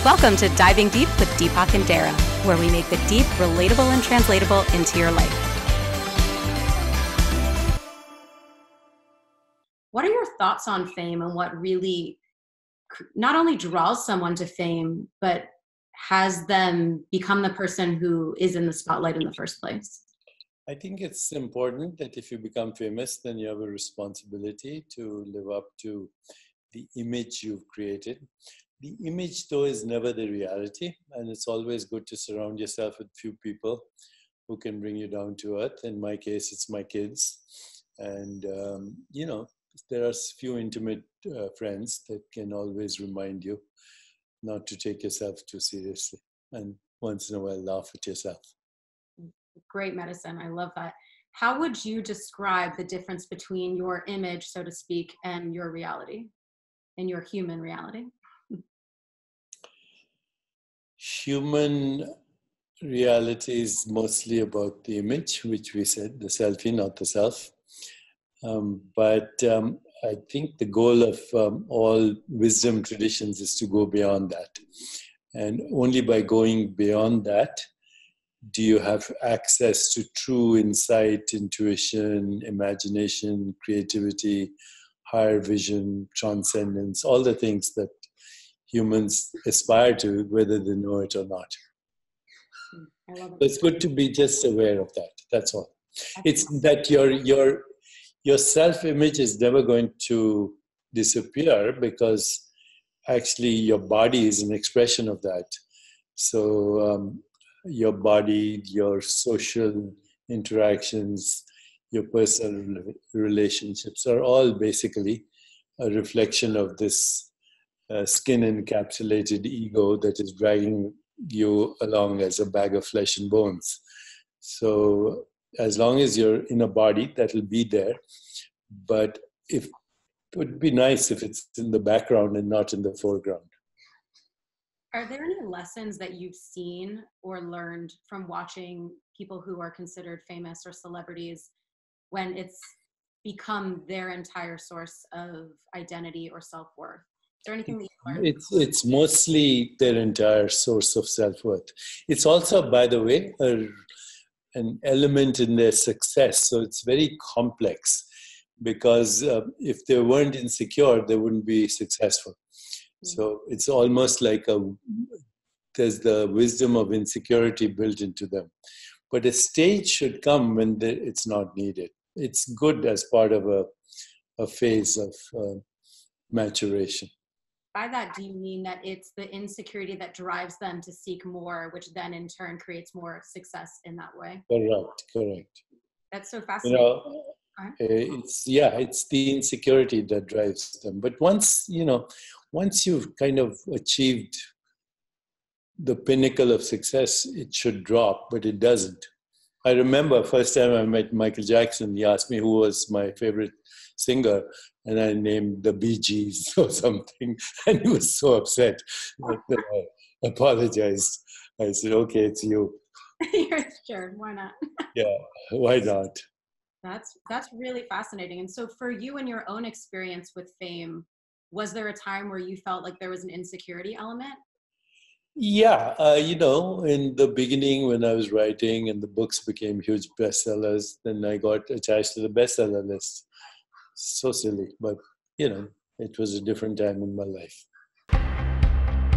Welcome to Diving Deep with Deepak and Darrah, where we make the deep relatable and translatable into your life. What are your thoughts on fame and what really not only draws someone to fame, but has them become the person who is in the spotlight in the first place? I think it's important that if you become famous, then you have a responsibility to live up to the image you've created. The image, though, is never the reality, and it's always good to surround yourself with few people who can bring you down to earth. In my case, it's my kids. And, there are few intimate friends that can always remind you not to take yourself too seriously and once in a while laugh at yourself. Great medicine. I love that. How would you describe the difference between your image, so to speak, and your reality, and your human reality? Human reality is mostly about the image, which we said, the selfie, not the self. But I think the goal of all wisdom traditions is to go beyond that. And only by going beyond that do you have access to true insight, intuition, imagination, creativity, higher vision, transcendence, all the things that humans aspire to, whether they know it or not. I love it. It's good to be just aware of that. That's all. It's that your self-image is never going to disappear because actually your body is an expression of that. So your body, your social interactions, your personal relationships are all basically a reflection of this skin-encapsulated ego that is dragging you along as a bag of flesh and bones. So as long as you're in a body, that'll be there. But it would be nice if it's in the background and not in the foreground. Are there any lessons that you've seen or learned from watching people who are considered famous or celebrities when it's become their entire source of identity or self-worth? Is there anything that you learned? It's mostly their entire source of self-worth. It's also, by the way, an element in their success. So it's very complex because if they weren't insecure, they wouldn't be successful. So it's almost like there's the wisdom of insecurity built into them. But a stage should come when it's not needed. It's good as part of a phase of maturation. By that, do you mean that it's the insecurity that drives them to seek more, which then in turn creates more success in that way? Correct. That's so fascinating. It's the insecurity that drives them. But once you've kind of achieved the pinnacle of success, it should drop, but it doesn't. I remember first time I met Michael Jackson, he asked me who was my favorite singer, and I named the Beegees or something, and he was so upset that I apologized. I said, okay, it's you. Sure, why not? Yeah, why not? That's really fascinating. And so for you and your own experience with fame, was there a time where you felt like there was an insecurity element? Yeah, in the beginning when I was writing and the books became huge bestsellers, then I got attached to the bestseller list. So silly, but it was a different time in my life.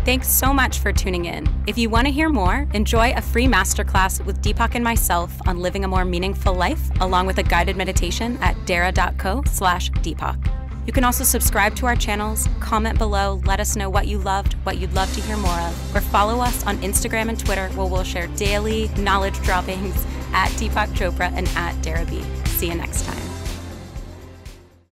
Thanks so much for tuning in. If you want to hear more, enjoy a free masterclass with Deepak and myself on living a more meaningful life, along with a guided meditation at darrah.co/Deepak. You can also subscribe to our channels, comment below, let us know what you loved, what you'd love to hear more of, or follow us on Instagram and Twitter where we'll share daily knowledge droppings at Deepak Chopra and at Darrah B. See you next time.